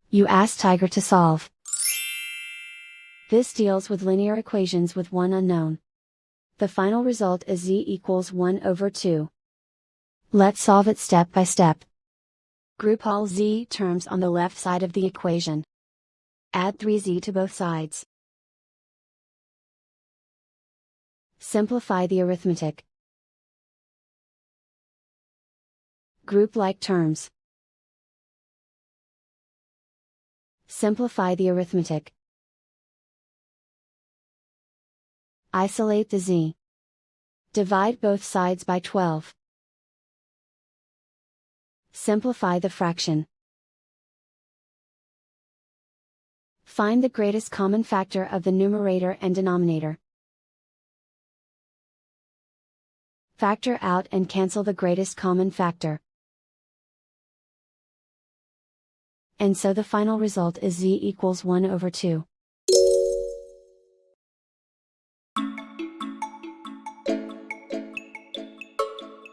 You ask Tiger to solve. This deals with linear equations with one unknown. The final result is z equals 1 over 2. Let's solve it step by step. Group all z terms on the left side of the equation. Add 3z to both sides. Simplify the arithmetic. Group like terms. Simplify the arithmetic. Isolate the z. Divide both sides by 12. Simplify the fraction. Find the greatest common factor of the numerator and denominator. Factor out and cancel the greatest common factor. And so the final result is z equals 1 over 2.